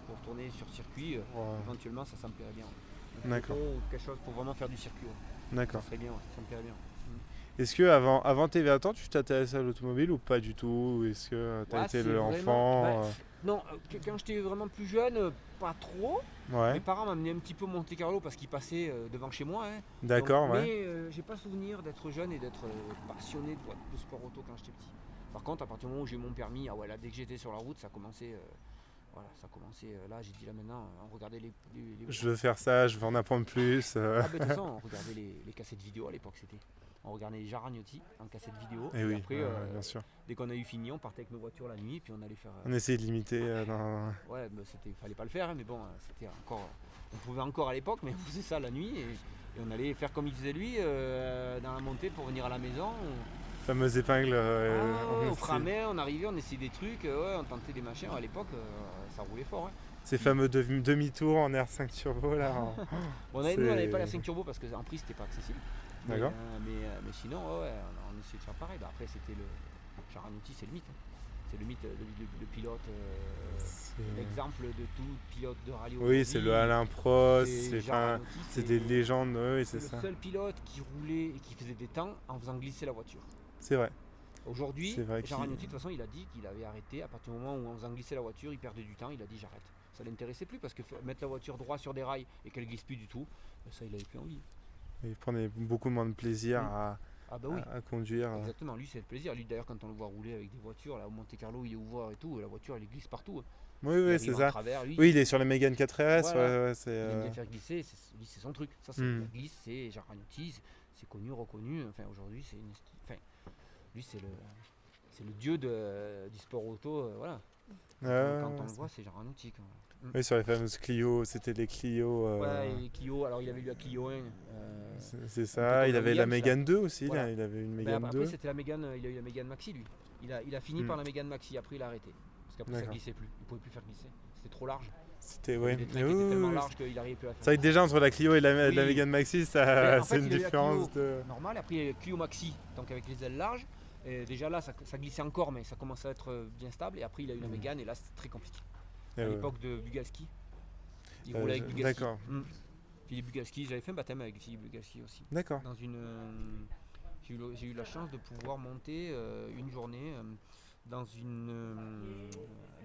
pour tourner sur circuit. Ouais. Éventuellement, ça me plairait bien. Ouais. Un D'accord. Peugeot ou quelque chose pour vraiment faire du circuit. Ouais. D'accord. Ça serait bien, ouais. Ça me plairait bien. Est-ce que avant tes 20 ans, tu t'intéressais à l'automobile ou pas du tout? Est-ce que tu as Ouais, été c'est vraiment- l'enfant Non, quand j'étais vraiment plus jeune, pas trop. Ouais, Mes parents m'amenaient un petit peu Monte Carlo parce qu'ils passaient devant chez moi. Hein. d'accord, Donc, ouais. Mais j'ai pas souvenir d'être jeune et d'être passionné de sport auto quand j'étais petit. Par contre, à partir du moment où j'ai eu mon permis, ah ouais, là, dès que j'étais sur la route, ça commençait. Voilà, ça commençait. Là, j'ai dit là maintenant, on regardait les Je veux faire ça, je veux en apprendre plus. Ah, ben, de toute façon, on regardait les cassettes vidéo à l'époque, c'était. On regardait les Jaragnotti en cassette vidéo. Et oui, après, bien sûr. dès qu'on a eu fini, on partait avec nos voitures la nuit, puis on allait faire. On essayait de limiter. Ouais, bah, fallait pas le faire, hein, mais bon, c'était encore. On pouvait encore à l'époque, mais on faisait ça la nuit et on allait faire comme il faisait lui dans la montée pour venir à la maison. Fameuse épingle. On framait, on arrivait, on essayait des trucs, ouais, on tentait des machins. À l'époque, ça roulait fort. Hein. Ces fameux demi-tours en R5 turbo là. Bon, nous, on n'avait pas la 5 turbo parce qu'en prix, c'était pas accessible. D'accord. Mais sinon, ouais, on essayait de faire pareil. Bah, après, c'était le. Jaragnotti, c'est le mythe. Hein. C'est le mythe, le pilote, l'exemple de tout pilote de rallye. Oui, c'est le Alain Prost, c'est Jaragnotti, des légendes, oui, c'est le ça. seul pilote qui roulait et qui faisait des temps en faisant glisser la voiture. C'est vrai. Aujourd'hui, C'est vrai Jaragnotti, de toute façon, il a dit qu'il avait arrêté à partir du moment où en faisant glisser la voiture, il perdait du temps, il a dit j'arrête. Ça l'intéressait plus parce que mettre la voiture droit sur des rails et qu'elle glisse plus du tout, ça il avait plus envie. Il prenait beaucoup moins de plaisir à conduire. Exactement, lui c'est le plaisir. Lui d'ailleurs quand on le voit rouler avec des voitures, là au Monte Carlo il est ouvert et tout, la voiture elle glisse partout. Oui, c'est ça. Travers, lui, Oui, il est sur les Mégane 4RS. Voilà. Ouais, c'est, il aime bien faire glisser, lui c'est son truc. Ça c'est la glisse, c'est Jaragnotti, c'est connu, reconnu. Enfin aujourd'hui lui c'est le dieu du sport auto, voilà. Quand on le voit c'est Jaragnotti. Oui, sur les fameuses Clio, c'était les Clio. Ouais, et Clio, alors il avait eu la Clio 1. C'est ça, il avait la Mégane 2 aussi, voilà. Il avait une Mégane 2. Après c'était la Mégane, il a eu la Mégane Maxi lui. Il a fini par la Mégane Maxi, après il a arrêté. Parce qu'après ça glissait plus, il pouvait plus faire glisser. C'était trop large. C'était Les trains qui étaient tellement larges qu'il n'arrivait plus à faire. C'est vrai que déjà entre la Clio et la Mégane Maxi, ça, c'est une différence de. Normal, après il y a la Clio Maxi, donc avec les ailes larges. Et déjà là ça glissait encore, mais ça commençait à être bien stable. Et après il a eu la Mégane et là c'était très compliqué. À l'époque de Bugalski. Il roulait avec Bugalski. D'accord. Puis les Bugalski, j'avais fait un baptême avec Philippe Bugalski aussi. D'accord. Dans une j'ai eu la chance de pouvoir monter une journée dans une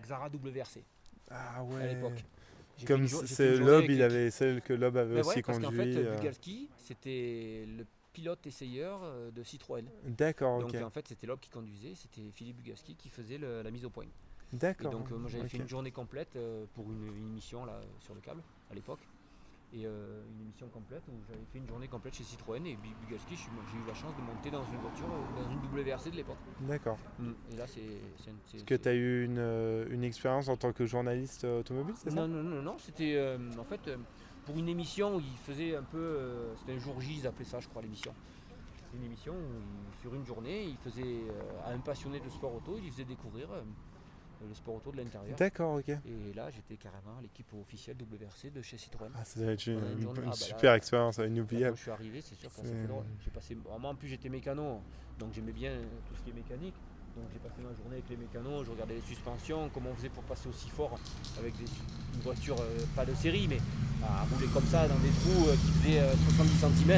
Xara WRC Ah à l'époque. ouais. J'ai fait Comme une j'ai fait c'est une journée Loeb, avec il l'équipe. avait celle que Loeb avait Mais aussi ouais, parce qu'en fait, conduit. Bugalski, c'était le pilote essayeur de Citroën. D'accord, Donc ok. en fait, c'était Loeb qui conduisait, c'était Philippe Bugalski qui faisait la mise au point. Et D'accord. donc moi j'avais fait ok. une journée complète pour une émission là sur le câble à l'époque. Et une émission complète où j'avais fait une journée complète chez Citroën et Bugalski, j'ai eu la chance de monter dans une voiture, dans une WRC de l'époque. D'accord. Et là Est-ce que tu as eu une expérience en tant que journaliste automobile, c'est ça? Non, c'était en fait pour une émission où ils faisaient un peu, c'était un jour J, ils appelaient ça je crois l'émission. C'était une émission où sur une journée, ils faisaient à un passionné de sport auto, ils faisaient découvrir le sport auto de l'intérieur. D'accord, ok. Et là, j'étais carrément à l'équipe officielle WRC de chez Citroën. Ah, ça doit être Pendant une journée. une Ah, bah super là, expérience, Quand inoubliable. je suis arrivé, c'est sûr que ça C'est- fait drôle. J'ai passé, moi en plus j'étais mécano, donc j'aimais bien tout ce qui est mécanique. Donc j'ai passé ma journée avec les mécanos, je regardais les suspensions, comment on faisait pour passer aussi fort avec une voiture pas de série, mais à rouler comme ça dans des trous qui faisaient 70 cm.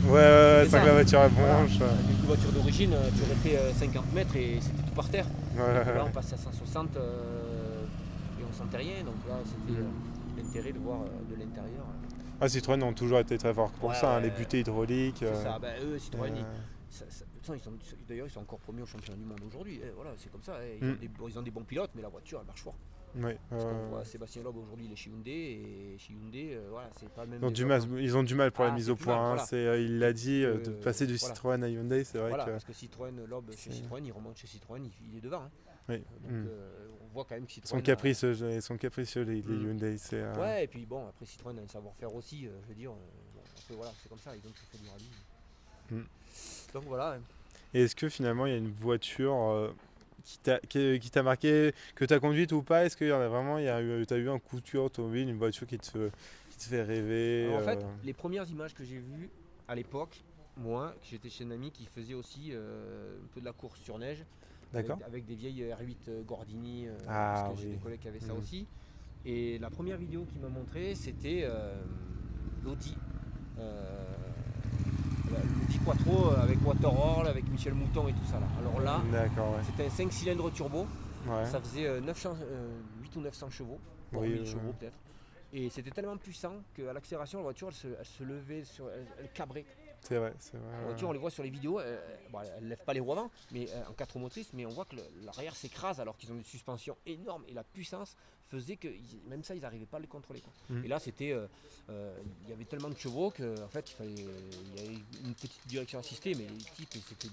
Ouais, C'est sans ça. que la voiture elle Voilà. bronche. Avec une voiture d'origine, tu aurais fait 50 mètres et c'était tout par terre. Ouais. Là on passait à 160 et on sentait rien, donc là c'était l'intérêt de voir de l'intérieur. Ah, Citroën ont toujours été très forts pour Ouais, ça, hein, ouais. les butées hydrauliques. C'est ça, eux Citroën, euh, d'ailleurs ils sont encore premiers au championnat du monde aujourd'hui, voilà, c'est comme ça, Mm. ils ont des bons pilotes mais la voiture elle marche fort. ouais, Parce qu'on voit Sébastien Loeb aujourd'hui il est chez Hyundai et chez Hyundai voilà, c'est pas le même ils ont du mal pour la Ah, mise c'est au plus mal, point. voilà. Il l'a dit, de passer de voilà. Citroën à Hyundai, c'est vrai Voilà, que. parce que Citroën, Loeb chez c'est- Citroën, il remonte chez Citroën, il est devant. Hein. Oui. Donc Mm. on voit quand même que Ils Citroën. sont capricieux les Mm. Hyundai. Ouais, et puis bon, après Citroën a un savoir-faire aussi, je veux dire. Bon, après voilà, c'est comme ça, ils ont fait du rallye. Mm. Donc voilà. Et est-ce que finalement il y a une voiture qui t'a marqué, que tu as conduite ou pas? Est-ce qu'il y en a vraiment, tu as eu un coup de cœur automobile, une voiture qui te fait rêver? Alors, en fait, les premières images que j'ai vues à l'époque, moi, que j'étais chez un ami qui faisait aussi un peu de la course sur neige, D'accord. avec des vieilles R8 Gordini, Ah, parce que j'ai oui. des collègues qui avaient ça Mhm. aussi. Et la première vidéo qu'il m'a montré, c'était l'Audi. L'Audi Quattro avec Waterhorn, avec Michel Mouton et tout ça là. Alors là, D'accord, ouais. c'était un 5 cylindres turbo, Ouais. ça faisait 8 ou 900 chevaux, voire Oui, 1000 ouais. chevaux peut-être. Et c'était tellement puissant qu'à l'accélération, la voiture elle se levait, elle cabrait. C'est vrai, c'est vrai. La voiture, on les voit sur les vidéos, elle ne lève pas les roues avant, mais en 4 roues motrices, mais on voit que l'arrière s'écrase alors qu'ils ont une suspension énorme et la puissance faisait que même ça, ils n'arrivaient pas à le contrôler. Quoi. Mm. Et là, c'était, il y avait tellement de chevaux qu'en fait, il y avait une petite direction assistée, mais les types, c'était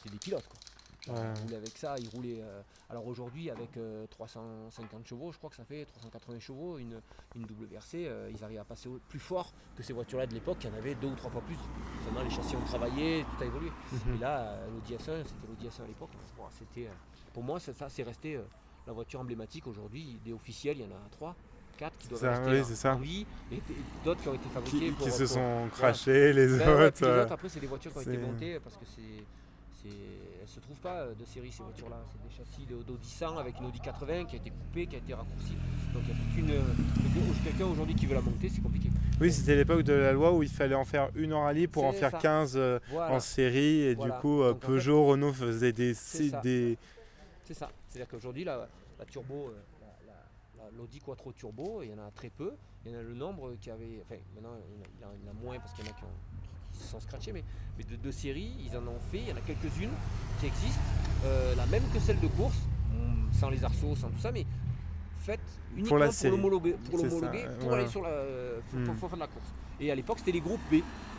des pilotes. Quoi. Ouais. Ils roulaient avec ça, ils roulaient. Alors aujourd'hui, avec 350 chevaux, je crois que ça fait 380 chevaux, une WRC, ils arrivent à passer plus fort que ces voitures-là de l'époque, il y en avait 2 ou 3 fois plus. Seulement les châssis ont travaillé, tout a évolué. Mhm. Et là, l'Audi S1, c'était l'Audi S1 à l'époque. Bon, pour moi, ça c'est resté la voiture emblématique aujourd'hui. Des officiels, il y en a 3, 4 qui doivent Ça, rester oui, c'est ça. en vie, et d'autres qui ont été fabriqués Qui se sont voilà. crachés, les Ben ouais, puis les autres. autres, après, c'est des voitures qui ont été c'est- montées parce que elles se trouvent pas de série ces voitures-là. C'est des châssis d'Audi 100 avec une Audi 80 qui a été coupée, qui a été raccourcie. Donc il y a toute quelqu'un aujourd'hui qui veut la monter, c'est compliqué. Oui, c'était l'époque de la loi où il fallait en faire une en rallye pour en C'est faire ça. 15 Voilà, en série. Et Voilà. du coup, Donc, en fait, Peugeot, Renault faisaient c'est ça. des. c'est ça. C'est-à-dire qu'aujourd'hui, la turbo, l'Audi Quattro Turbo, il y en a très peu. Il y en a le nombre qui avait. Enfin, maintenant, il y en a moins parce qu'il y en a qui se sont scratchés, mais de série, ils en ont fait. Il y en a quelques-unes qui existent, la même que celle de course, sans les arceaux, sans tout ça, mais faites uniquement la pour série. l'homologuer, C'est pour ça, aller ouais. sur Hmm. pour faire de la course. Et à l'époque, c'était les groupes B.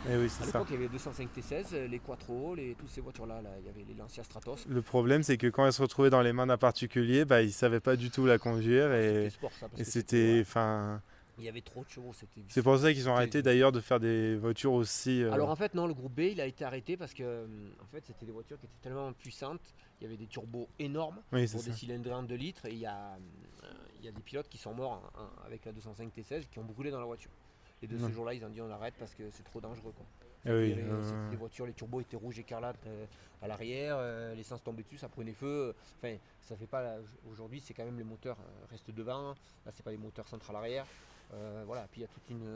Eh oui, À c'est ça. l'époque, il y avait 205 T16, les Quattro, toutes ces voitures-là. Il y avait les Lancia Stratos. Le problème, c'est que quand elle se retrouvait dans les mains d'un particulier, ils ne savaient pas du tout la conduire. C'était Et sport, ça. Parce et que c'était. ouais, Enfin, il y avait trop de chevaux. c'est pour ça qu'ils ont arrêté d'ailleurs de faire des voitures aussi. Alors en fait, non, le groupe B, il a été arrêté parce que en fait, c'était des voitures qui étaient tellement puissantes. Il y avait des turbos énormes Oui, c'est pour des ça. cylindrés en 2 litres. Et il y a des pilotes qui sont morts avec la 205 T16 qui ont brûlé dans la voiture. Et de ce Ouais. jour-là, ils ont dit on arrête parce que c'est trop dangereux. Quoi. Eh oui, C'était des voitures, les turbos étaient rouges écarlates à l'arrière, l'essence tombait dessus, ça prenait feu. Enfin, ça fait pas. Aujourd'hui, c'est quand même les moteurs restent devant. Là, c'est pas les moteurs centrales arrière. Voilà, puis il y a toute une.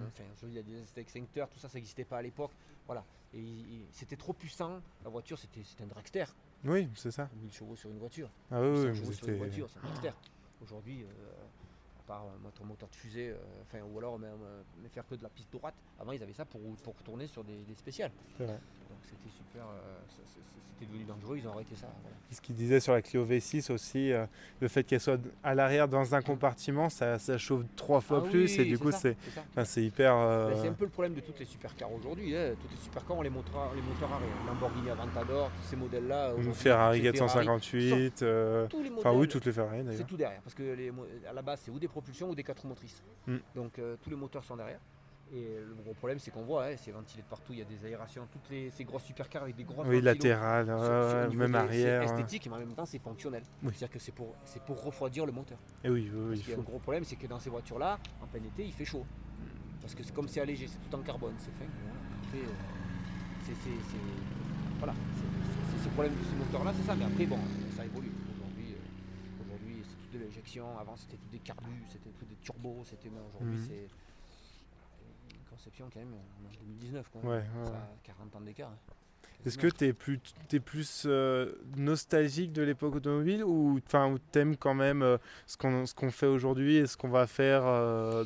Enfin, il y a des extincteurs, tout ça, ça n'existait pas à l'époque. Voilà. Et c'était trop puissant. La voiture, c'était un dragster. Oui, c'est ça. 1000 chevaux sur une voiture. Ah oui, 100 oui, chevaux sur une c'était... voiture, c'est un dragster. Aujourd'hui, à part moteur de fusée, ou alors même faire que de la piste droite. Avant, ils avaient ça pour tourner sur des spéciales. C'est vrai. Donc c'était super, c'était devenu dangereux, ils ont arrêté ça. Voilà. Ce qu'il disait sur la Clio V6 aussi, le fait qu'elle soit à l'arrière dans un compartiment, ça chauffe 3 fois plus, et du coup c'est hyper... C'est un peu le problème de toutes les supercars aujourd'hui. Hein. Toutes les supercars ont les moteurs arrière. Lamborghini Aventador, tous ces modèles-là. Ferrari 458, toutes les Ferrari d'ailleurs. C'est tout derrière, parce que à la base c'est ou des propulsions ou des 4 roues motrices. Donc tous les moteurs sont derrière. Et le gros problème, c'est qu'on voit, c'est ventilé de partout, il y a des aérations, ces grosses supercars avec des gros ventilos. Oui, latérales, même arrière. C'est esthétique, mais en même temps, c'est fonctionnel. Oui. C'est-à-dire que c'est pour refroidir le moteur. Et oui, Parce qu'il y a un gros problème, c'est que dans ces voitures-là, en plein été, il fait chaud. Parce que comme c'est allégé, c'est tout en carbone, c'est fin. Voilà. C'est ce problème de ces moteurs-là, c'est ça. Mais après, bon, ça évolue. Aujourd'hui, c'est tout de l'injection. Avant, c'était tout des carbus, c'était tout des turbos. Aujourd'hui, c'est conception quand même en 2019. Quoi. Ça a 40 ans d'écart. Est-ce que tu es plus nostalgique de l'époque automobile ou t'aimes quand même ce qu'on fait aujourd'hui et ce qu'on va faire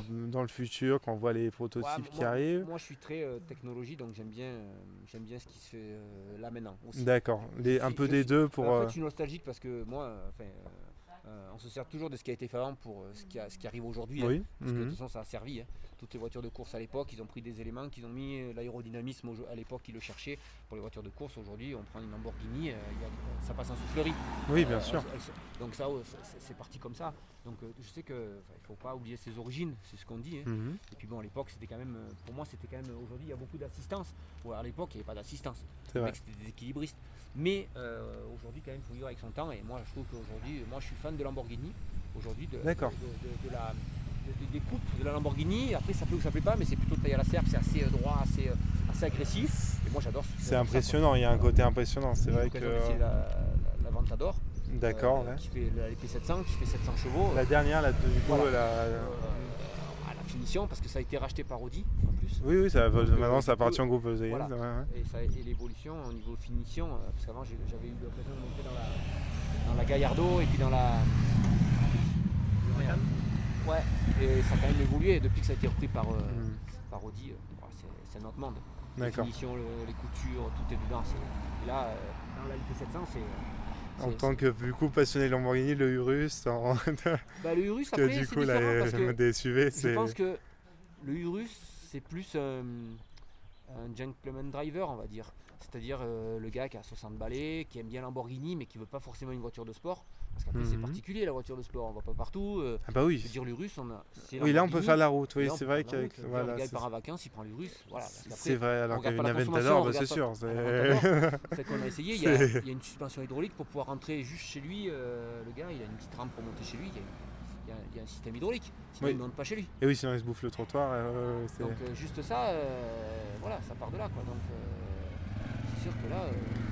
dans le futur quand on voit les prototypes qui arrivent? Moi je suis très technologie, donc j'aime bien ce qui se fait là maintenant aussi. D'accord, un peu des deux pour... En fait je suis nostalgique parce que moi... on se sert toujours de ce qui a été fait avant pour ce qui arrive aujourd'hui. Oui. Parce que de toute façon ça a servi. Toutes les voitures de course à l'époque, ils ont pris des éléments, qu'ils ont mis l'aérodynamisme à l'époque, ils le cherchaient pour les voitures de course. Aujourd'hui, on prend une Lamborghini, ça passe en soufflerie. Oui, bien sûr. Donc ça, c'est parti comme ça. Donc je sais qu'il ne faut pas oublier ses origines, c'est ce qu'on dit. Et puis bon, à l'époque, c'était quand même, pour moi, aujourd'hui, il y a beaucoup d'assistance. À l'époque, il n'y avait pas d'assistance. C'était des équilibristes. Mais aujourd'hui, quand même, il faut vivre avec son temps. Et moi, je trouve qu'aujourd'hui, moi, je suis fan de Lamborghini. Aujourd'hui, des coupes de la Lamborghini. Après, ça plaît ou ça plaît pas, mais c'est plutôt taillé à la serpe, c'est assez droit, assez agressif. Et moi, j'adore. C'est impressionnant, il y a un côté impressionnant. C'est vrai que l'Aventador. D'accord. Qui fait la LP700, qui fait 700 chevaux. La dernière, là, du coup, la finition, parce que ça a été racheté par Audi en plus. Oui, maintenant ça appartient au groupe Volkswagen. Voilà. Et l'évolution au niveau finition, parce qu'avant j'avais eu l'occasion de monter dans la Gallardo et puis dans la. Ouais, et ça a quand même évolué depuis que ça a été repris par Audi. C'est un autre monde. Les finitions, les coutures, tout est dedans. Et là, dans la LP700, c'est. En tant que du coup passionné de Lamborghini, le Urus, le Urus après du coup, c'est différent parce que des SUV, je pense que le Urus c'est plus un gentleman driver, on va dire. C'est-à-dire le gars qui a 60 balais, qui aime bien Lamborghini mais qui veut pas forcément une voiture de sport. Parce qu'après c'est particulier la voiture de sport, on va pas partout. Ah bah oui. Je veux dire l'Urus, oui, là on peut faire la route, oui, c'est vrai qu'avec le gars il part en vacances, il prend l'Urus. Voilà, c'est vrai, alors qu'avec une Aventador, c'est sûr. C'est qu'on a essayé, il y a une suspension hydraulique pour pouvoir rentrer juste chez lui. Le gars il a une petite rampe pour monter chez lui. Il y a un système hydraulique, sinon il ne monte pas chez lui. Et oui, sinon il se bouffe le trottoir. Donc juste ça, ça part de là. Quoi. Donc c'est sûr que là...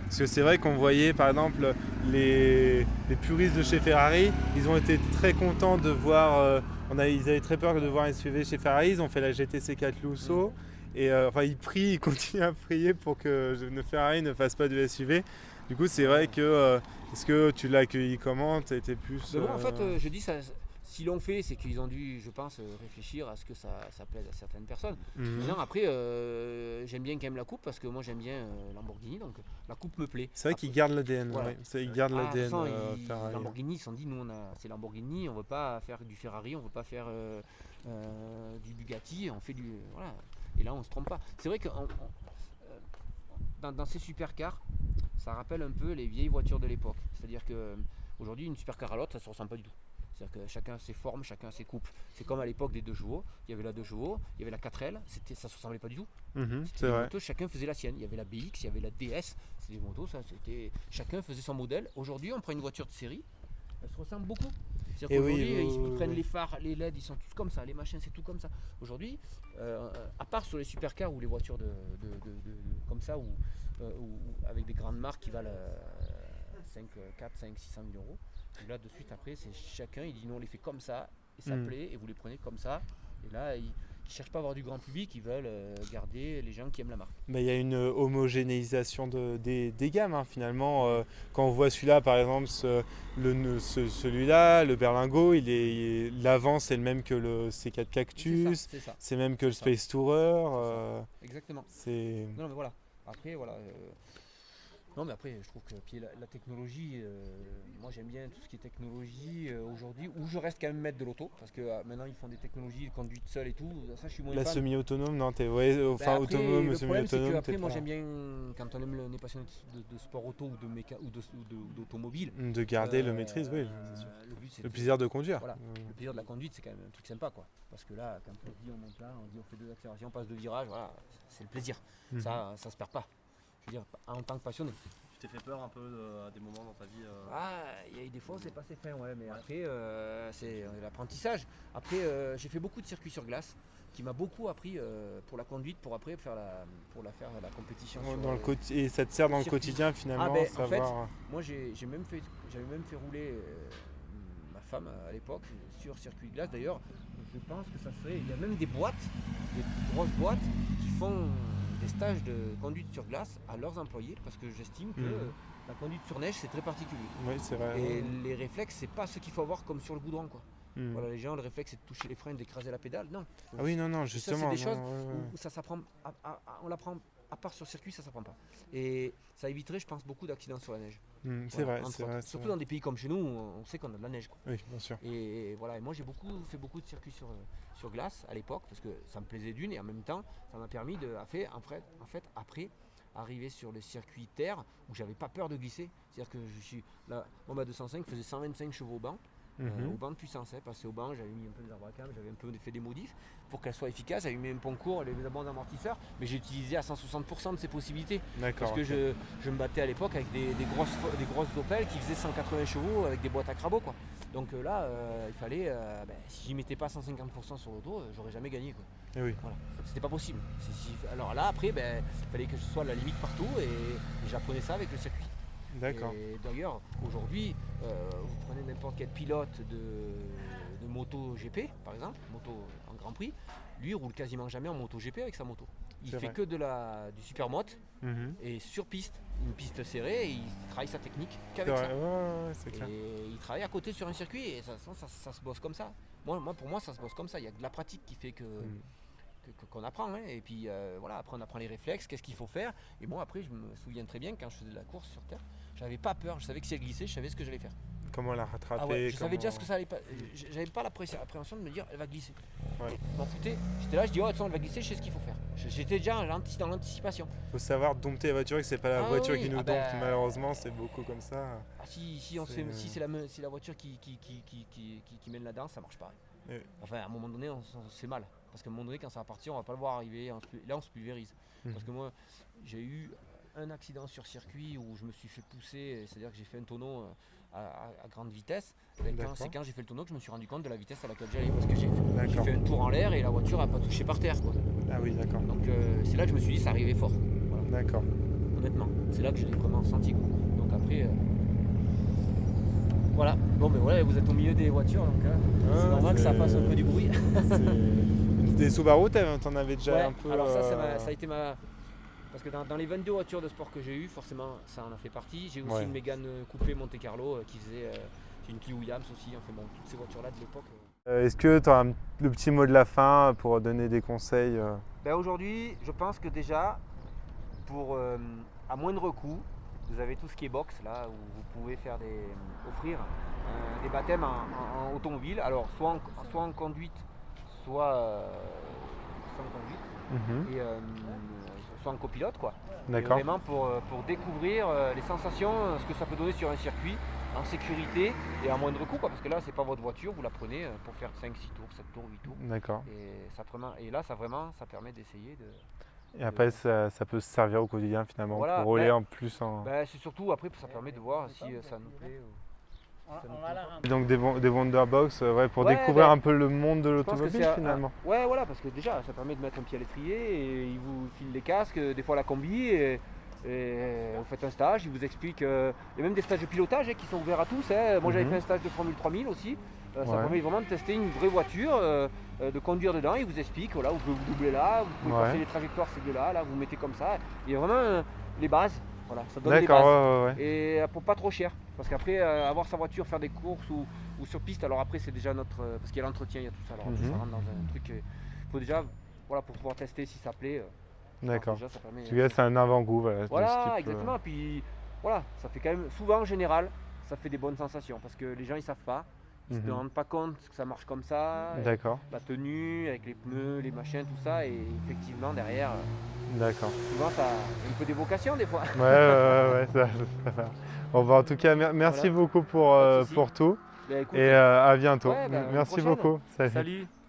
Parce que c'est vrai qu'on voyait par exemple les puristes de chez Ferrari, ils ont été très contents de voir, ils avaient très peur de voir un SUV chez Ferrari, ils ont fait la GTC 4 Lusso. Et ils continuent à prier pour que Ferrari ne fasse pas de SUV. Du coup, c'est vrai que... est-ce que tu l'as accueilli comment? Tu as été plus... En fait, je dis ça... S'ils l'ont fait, c'est qu'ils ont dû, je pense, réfléchir à ce que ça plaise à certaines personnes. Maintenant, après, j'aime bien quand même la coupe parce que moi j'aime bien Lamborghini, donc la coupe me plaît. C'est vrai qu'ils gardent l'ADN. Voilà. Ils gardent l'ADN Ferrari. Lamborghini, ils se sont dit, nous c'est Lamborghini, on ne veut pas faire du Ferrari, on ne veut pas faire du Bugatti, on fait du... Voilà. Et là, on ne se trompe pas. C'est vrai que dans ces supercars, ça rappelle un peu les vieilles voitures de l'époque. C'est-à-dire qu'aujourd'hui, une supercar à l'autre, ça ne se ressemble pas du tout. C'est-à-dire que chacun a ses formes, chacun a ses coupes. C'est comme à l'époque des 2 chevaux. Il y avait la 2 chevaux, il y avait la 4L, ça ne se ressemblait pas du tout. C'est vrai. Motos, chacun faisait la sienne. Il y avait la BX, il y avait la DS. C'était des motos, chacun faisait son modèle. Aujourd'hui, on prend une voiture de série, elle se ressemble beaucoup. C'est-à-dire qu'aujourd'hui, ils prennent les phares, les LED, ils sont tous comme ça, les machins, c'est tout comme ça. Aujourd'hui, à part sur les supercars ou les voitures comme ça, ou avec des grandes marques qui valent 4, 5, 600 000 €. Là, de suite après, c'est chacun, il dit non, on les fait comme ça, et ça plaît, et vous les prenez comme ça. Et là, ils ne cherchent pas à avoir du grand public, ils veulent garder les gens qui aiment la marque. Il y a une homogénéisation des gammes hein, finalement. Quand on voit celui-là par exemple, celui-là, le berlingot, l'avant c'est le même que le C4 Cactus, c'est même que le Space Tourer. Exactement. C'est... Non mais voilà. Après voilà. Non mais après je trouve que puis la technologie, moi j'aime bien tout ce qui est technologie aujourd'hui, où je reste quand même maître de l'auto, parce que maintenant ils font des technologies de conduite seule et tout, ça je suis moins la fan. semi-autonome, non Après, autonome, le problème c'est semi-autonome. qu'après moi j'aime bien, quand on est passionné de sport auto ou d'automobile, de garder le maîtrise, oui. Le but c'est le plaisir de conduire. Voilà. Le plaisir de la conduite c'est quand même un truc sympa quoi. Parce que là quand on dit on monte là, on dit on fait 2 accélérations, on passe 2 virages, voilà, c'est le plaisir. Ça se perd pas. Je veux dire, en tant que passionné. Tu t'es fait peur un peu à des moments dans ta vie Il y a eu des fois où c'est passé fin, mais après c'est l'apprentissage. Après j'ai fait beaucoup de circuits sur glace qui m'a beaucoup appris pour la conduite, pour après faire la compétition. Et ça te sert dans le quotidien finalement. En fait, moi j'avais même fait rouler ma femme à l'époque sur circuit de glace. D'ailleurs, je pense que ça serait. Il y a même des grosses boîtes qui font des stages de conduite sur glace à leurs employés, parce que j'estime que la conduite sur neige c'est très particulier. Oui, c'est vrai. Et les réflexes, c'est pas ce qu'il faut avoir comme sur le goudron quoi. Voilà, les gens, le réflexe c'est de toucher les freins, d'écraser la pédale. Non. Ah oui, non, justement. Ça, c'est des choses où ça s'apprend. On l'apprend à part sur circuit, ça s'apprend pas. Et ça éviterait, je pense, beaucoup d'accidents sur la neige. C'est vrai. Surtout dans des pays comme chez nous, on sait qu'on a de la neige. Quoi. Oui, bien sûr. Et voilà, et moi j'ai fait beaucoup de circuits sur glace à l'époque, parce que ça me plaisait d'une, et en même temps, ça m'a permis après, arriver sur le circuit terre, où j'avais pas peur de glisser. C'est-à-dire que ma 205 faisait 125 chevaux au banc. Au banc de puissance, passé au banc, j'avais mis un peu des arbres à cam, j'avais un peu fait des modifs pour qu'elle soit efficace, j'avais mis un Poncourt, les bandes d'amortisseurs, mais j'ai utilisé à 160% de ses possibilités. Parce que je me battais à l'époque avec des grosses Opel qui faisaient 180 chevaux avec des boîtes à crabot quoi. Donc là il fallait, si j'y mettais pas 150% sur l'auto, j'aurais jamais gagné quoi. Et oui. Voilà. C'était pas possible. Alors là après, il fallait que je sois à la limite partout et j'apprenais ça avec le circuit. D'accord. Et d'ailleurs, aujourd'hui, vous prenez n'importe quel pilote de moto GP, par exemple, moto en Grand Prix, lui il roule quasiment jamais en moto GP avec sa moto. Il fait que du supermoto et sur piste, une piste serrée, et il travaille sa technique qu'avec ça. C'est clair. Et il travaille à côté sur un circuit et ça se bosse comme ça. Pour moi, ça se bosse comme ça. Il y a de la pratique qui fait qu'on apprend et puis voilà, après on apprend les réflexes, qu'est-ce qu'il faut faire, et moi après je me souviens très bien quand je faisais de la course sur terre, j'avais pas peur, je savais que si elle glissait, je savais ce que j'allais faire. Comment la rattraper, je savais déjà ce que ça allait pas, j'avais pas l'appréhension de me dire elle va glisser. Ouais. Je m'en foutais, j'étais là, je dis elle va glisser, je sais ce qu'il faut faire. J'étais déjà dans l'anticipation. Faut savoir dompter la voiture, que c'est pas la voiture qui nous dompte, malheureusement c'est beaucoup comme ça. Si c'est la voiture qui mène la danse, ça marche pas. Enfin à un moment donné on se fait mal. Parce qu'à un moment donné, quand ça va partir, on va pas le voir arriver. Là, on se pulvérise. Parce que moi, j'ai eu un accident sur circuit où je me suis fait pousser. C'est-à-dire que j'ai fait un tonneau à grande vitesse. C'est quand j'ai fait le tonneau que je me suis rendu compte de la vitesse à laquelle j'allais. Parce que j'ai fait un tour en l'air et la voiture n'a pas touché par terre. Quoi. Ah oui, d'accord. Donc c'est là que je me suis dit, ça arrivait fort. Voilà. D'accord. Honnêtement, c'est là que je l'ai vraiment senti. Quoi. Donc après... Voilà, bon ben voilà, vous êtes au milieu des voitures, donc c'est normal que ça fasse un peu du bruit. Des Subaru, t'en avais déjà un peu. Alors ça a été parce que dans les 22 voitures de sport que j'ai eu, forcément ça en a fait partie. J'ai aussi une Mégane coupée Monte Carlo qui faisait, j'ai une Clio Williams aussi, enfin bon, toutes ces voitures-là de l'époque. Est-ce que tu as le petit mot de la fin pour donner des conseils Aujourd'hui, je pense que déjà, à moindre coût, vous avez tout ce qui est box là où vous pouvez offrir des baptêmes en automobile, alors soit en conduite, soit sans conduite, et soit en copilote quoi. D'accord. Et vraiment pour découvrir les sensations, ce que ça peut donner sur un circuit en sécurité et à moindre coût quoi, parce que là c'est pas votre voiture, vous la prenez pour faire 5, 6 tours, 7 tours, 8 tours. D'accord. Et là ça permet d'essayer de... Et après, ça peut se servir au quotidien finalement, pour rouler en plus. C'est surtout après, ça permet de voir si ça nous plaît. Donc des Wonderbox pour découvrir un peu le monde de l'automobile finalement. Ouais, voilà, parce que déjà, ça permet de mettre un pied à l'étrier et ils vous filent les casques, des fois la combi, et vous faites un stage, ils vous expliquent. Il y a même des stages de pilotage qui sont ouverts à tous. Moi j'avais fait un stage de Formule 3000 aussi, Ça Ouais. permet vraiment de tester une vraie voiture, de conduire dedans. Il vous explique, voilà, vous pouvez vous doubler là, vous pouvez Ouais. passer les trajectoires, c'est de là, vous mettez comme ça. Il y a vraiment les bases, voilà, ça donne des D'accord, bases. ouais. Et pour pas trop cher. Parce qu'après, avoir sa voiture, faire des courses ou sur piste, alors après c'est déjà notre... parce qu'il y a l'entretien, il y a tout ça. Alors après, ça rentre dans un truc... Il faut déjà, voilà, pour pouvoir tester si ça plaît. D'accord. Déjà, ça permet, En tout cas, c'est un avant-goût. Voilà, de ce voilà, qui peut- exactement. Puis voilà, ça fait quand même, souvent en général, ça fait des bonnes sensations. Parce que les gens, ils savent pas. Ils se rendent pas compte que ça marche comme ça. D'accord, La tenue, avec les pneus, les machins, tout ça. Et effectivement, derrière, d'accord. souvent, ça a un peu d'évocation des fois. Ouais, ça va. Bon, bah, en tout cas, merci Voilà. beaucoup Pas de souci. pour tout Ben, écoute, et à bientôt. ouais, ben, à une Merci prochaine. beaucoup. Salut. Salut.